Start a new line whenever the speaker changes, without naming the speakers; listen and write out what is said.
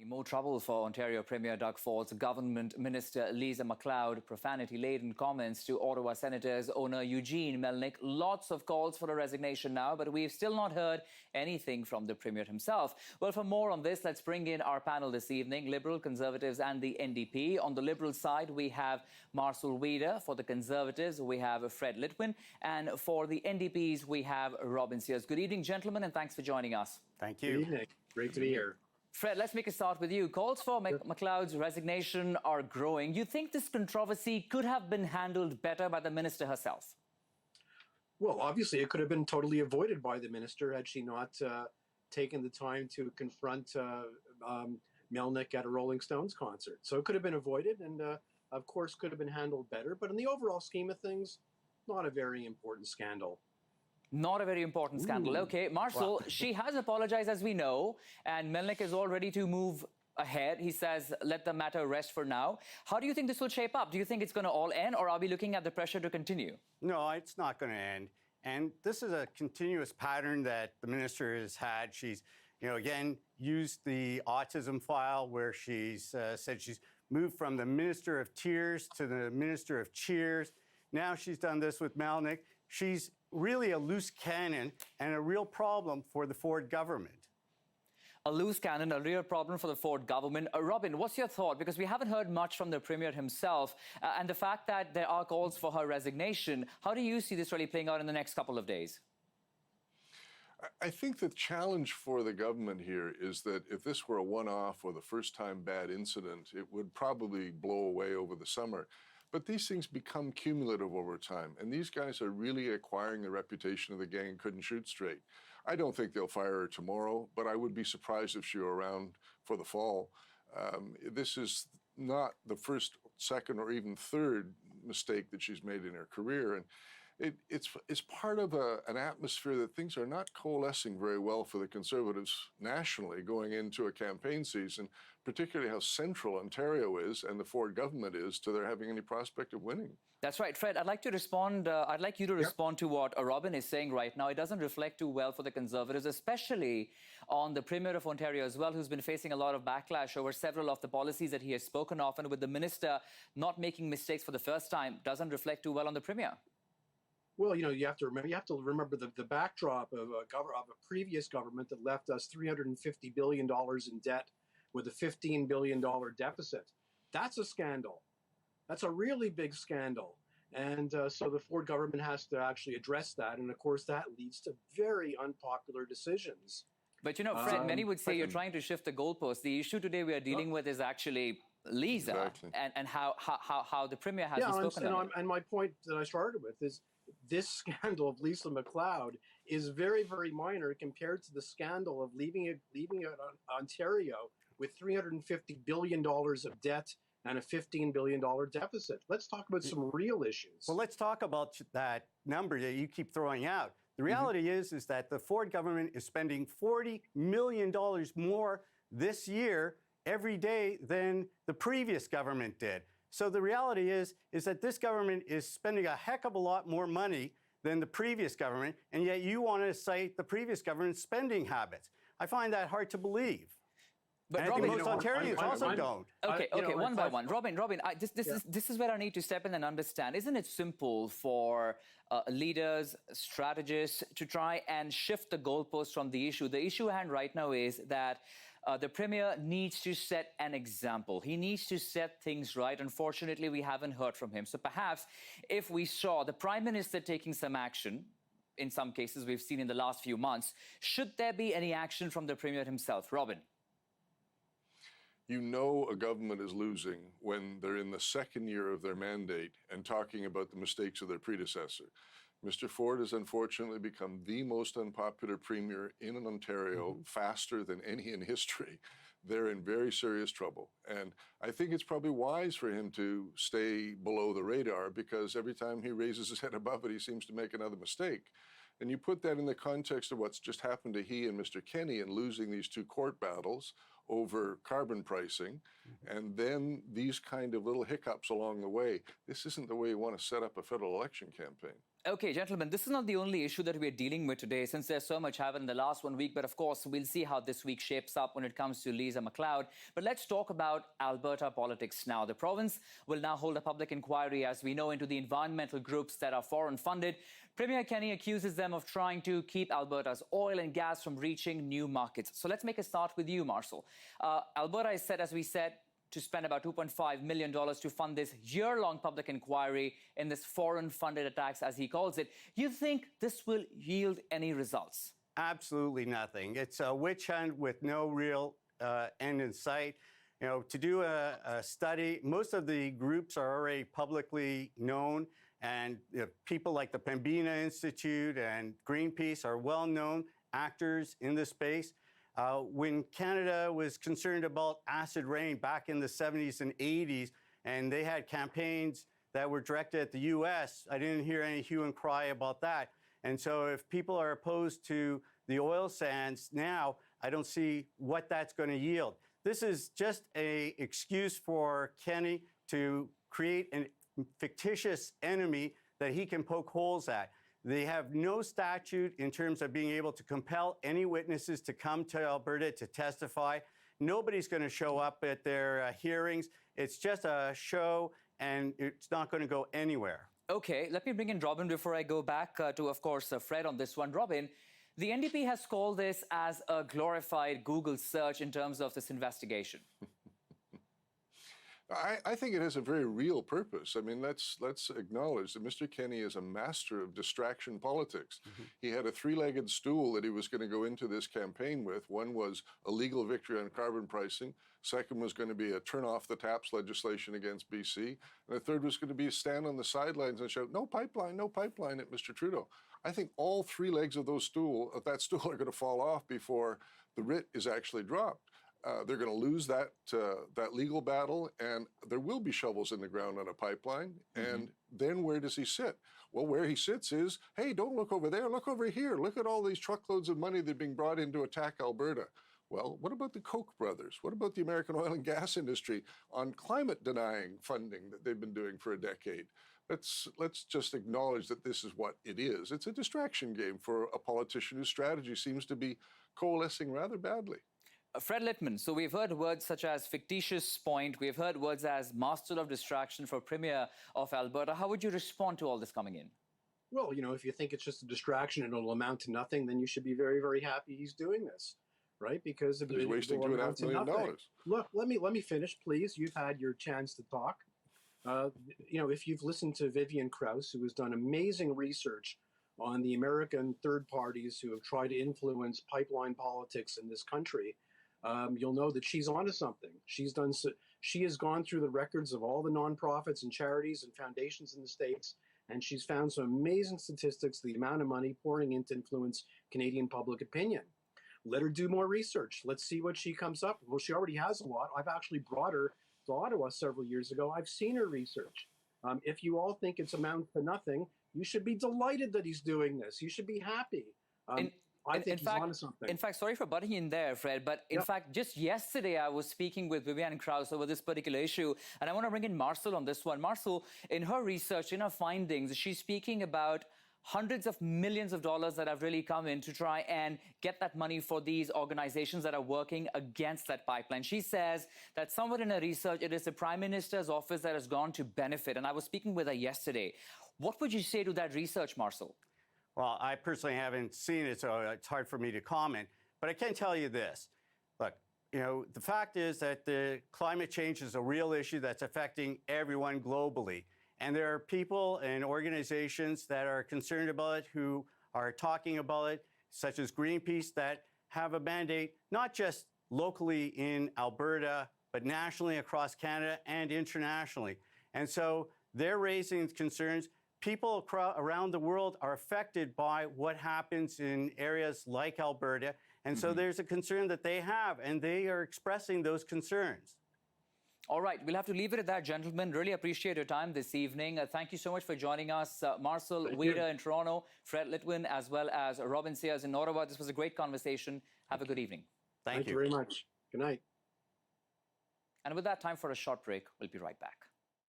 More trouble for Ontario Premier Doug Ford's Government Minister Lisa MacLeod. Profanity-laden comments to Ottawa Senators owner Eugene Melnyk. Lots of calls for a resignation now, but we've still not heard anything from the Premier himself. Well, for more on this, let's bring in our panel this evening, Liberal, Conservatives and the NDP. On the Liberal side, we have Marcel Weider. For the Conservatives, we have Fred Litwin. And for the NDPs, we have Robin Sears. Good evening, gentlemen, and thanks for joining us.
Thank you.
Good evening. Great to be here.
Fred, let's make a start with you. Calls for MacLeod's resignation are growing. You think this controversy could have been handled better by the minister herself?
Well, obviously, it could have been totally avoided by the minister had she not taken the time to confront Melnyk at a Rolling Stones concert. So it could have been avoided and, of course, could have been handled better. But in the overall scheme of things, not a very important scandal.
Not a very important scandal.
Ooh.
Okay, Marcel,
Wow.
she has apologized, as we know, and Melnyk is all ready to move ahead. He says, let the matter rest for now. How do you think this will shape up? Do you think it's going to all end, or are we looking at the pressure to continue?
No, it's not going to end. And this is a continuous pattern that the minister has had. She's, again, used the autism file where she's said she's moved from the minister of tears to the minister of cheers. Now she's done this with Melnyk. She's really a loose cannon and a real problem for the Ford government.
A loose cannon, a real problem for the Ford government. Robin, what's your thought? Because we haven't heard much from the Premier himself. And the fact that there are calls for her resignation, how do you see this really playing out in the next couple of days?
I think the challenge for the government here is that if this were a one-off or the first-time bad incident, it would probably blow away over the summer. But these things become cumulative over time, and these guys are really acquiring the reputation of the gang and couldn't shoot straight. I don't think they'll fire her tomorrow, but I would be surprised if she were around for the fall. This is not the first, second, or even third mistake that she's made in her career, and it's part of an atmosphere that things are not coalescing very well for the Conservatives nationally going into a campaign season, particularly how central Ontario is and the Ford government is to their having any prospect of winning. That's
right, Fred. I'd like to respond. I'd like you to respond to what Robin is saying right now. It doesn't reflect too well for the Conservatives, especially on the Premier of Ontario as well, who's been facing a lot of backlash over several of the policies that he has spoken of, and with the minister not making mistakes for the first time, doesn't reflect too well on the Premier.
Well, you have to remember the backdrop of a previous government that left us $350 billion in debt with a $15 billion deficit. That's a scandal. That's a really big scandal. And so the Ford government has to actually address that. And of course, that leads to very unpopular decisions.
But Fred, many would say you're trying to shift the goalposts. The issue today we are dealing with is actually Lisa and how the Premier has spoken on it.
And my point that I started with is this scandal of Lisa MacLeod is very, very minor compared to the scandal of leaving Ontario with $350 billion of debt and a $15 billion deficit. Let's talk about some real issues.
Well, let's talk about that number that you keep throwing out. The reality is that the Ford government is spending $40 million more this year every day than the previous government did. So the reality is that this government is spending a heck of a lot more money than the previous government, and yet you want to cite the previous government's spending habits. I find that hard to believe.
But
and
Robin,
I think most Ontarians also don't.
Okay, one by one. Robin, this is where I need to step in and understand. Isn't it simple for leaders, strategists to try and shift the goalposts from the issue? The issue at hand right now is that the Premier needs to set an example. He needs to set things right. Unfortunately, we haven't heard from him. So perhaps if we saw the Prime Minister taking some action, in some cases we've seen in the last few months, should there be any action from the Premier himself? Robin.
You know a government is losing when they're in the second year of their mandate and talking about the mistakes of their predecessor. Mr. Ford has unfortunately become the most unpopular premier in Ontario faster than any in history. They're in very serious trouble. And I think it's probably wise for him to stay below the radar because every time he raises his head above it, he seems to make another mistake. And you put that in the context of what's just happened to he and Mr. Kenney in losing these two court battles over carbon pricing, and then these kind of little hiccups along the way. This isn't the way you want to set up a federal election campaign.
Okay, gentlemen, this is not the only issue that we're dealing with today, since there's so much happened in the last 1 week. But of course, we'll see how this week shapes up when it comes to Lisa MacLeod. But let's talk about Alberta politics now. The province will now hold a public inquiry, as we know, into the environmental groups that are foreign funded. Premier Kenney accuses them of trying to keep Alberta's oil and gas from reaching new markets. So let's make a start with you, Marcel. Alberta is set, as we said, to spend about $2.5 million to fund this year-long public inquiry in this foreign-funded attacks, as he calls it. You think this will yield any results?
Absolutely nothing. It's a witch hunt with no real end in sight. You know, to do a study, most of the groups are already publicly known, and people like the Pembina Institute and Greenpeace are well-known actors in this space. When Canada was concerned about acid rain back in the 70s and 80s, and they had campaigns that were directed at the U.S., I didn't hear any hue and cry about that. And so if people are opposed to the oil sands now, I don't see what that's going to yield. This is just an excuse for Kenney to create a fictitious enemy that he can poke holes at. They have no statute in terms of being able to compel any witnesses to come to Alberta to testify. Nobody's going to show up at their hearings. It's just a show, and it's not going to go anywhere.
Okay, let me bring in Robin before I go back to, of course, Fred on this one. Robin, the NDP has called this as a glorified Google search in terms of this investigation.
I think it has a very real purpose. I mean, let's acknowledge that Mr. Kenney is a master of distraction politics. He had a three-legged stool that he was going to go into this campaign with. One was a legal victory on carbon pricing. Second was going to be a turn-off-the-taps legislation against BC. And the third was going to be a stand on the sidelines and shout, no pipeline at Mr. Trudeau. I think all three legs of that stool are going to fall off before the writ is actually dropped. They're going to lose that legal battle, and there will be shovels in the ground on a pipeline. And then where does he sit? Well, where he sits is, hey, don't look over there, look over here. Look at all these truckloads of money that are being brought in to attack Alberta. Well, what about the Koch brothers? What about the American oil and gas industry on climate-denying funding that they've been doing for a decade? Let's just acknowledge that this is what it is. It's a distraction game for a politician whose strategy seems to be coalescing rather badly.
Fred Litwin, so we've heard words such as fictitious point, we've heard words as master of distraction for Premier of Alberta. How would you respond to all this coming in?
Well, you know, if you think it's just a distraction and it'll amount to nothing, then you should be very, very happy he's doing this, right? Because
he's wasting $2.5 million.
Look, let me finish, please. You've had your chance to talk. You know, if you've listened to Vivian Krause, who has done amazing research on the American third parties who have tried to influence pipeline politics in this country, you'll know that she's onto something. She has gone through the records of all the nonprofits and charities and foundations in the States, and she's found some amazing statistics, the amount of money pouring in to influence Canadian public opinion. Let her do more research. Let's see what she comes up with. Well, she already has a lot. I've actually brought her to Ottawa several years ago. I've seen her research. If you all think it's amounts to nothing, you should be delighted that he's doing this. You should be happy. I think he's onto something.
In fact, sorry for butting in there, Fred, but in fact, just yesterday I was speaking with Vivian Krause over this particular issue, and I want to bring in Marcel on this one. Marcel, in her research, in her findings, she's speaking about hundreds of millions of dollars that have really come in to try and get that money for these organizations that are working against that pipeline. She says that somewhere in her research, it is the Prime Minister's office that has gone to benefit, and I was speaking with her yesterday. What would you say to that research, Marcel?
Well, I personally haven't seen it, so it's hard for me to comment. But I can tell you this. Look, you know, the fact is that the climate change is a real issue that's affecting everyone globally. And there are people and organizations that are concerned about it, who are talking about it, such as Greenpeace, that have a mandate not just locally in Alberta, but nationally across Canada and internationally. And so they're raising concerns. People around the world are affected by what happens in areas like Alberta. And so there's a concern that they have, and they are expressing those concerns.
All right, we'll have to leave it at that, gentlemen. Really appreciate your time this evening. Thank you so much for joining us. Marcel, Weider in Toronto, Fred Litwin, as well as Robin Sears in Ottawa. This was a great conversation. Have a good evening.
Thank you very much. Good night.
And with that, time for a short break. We'll be right back.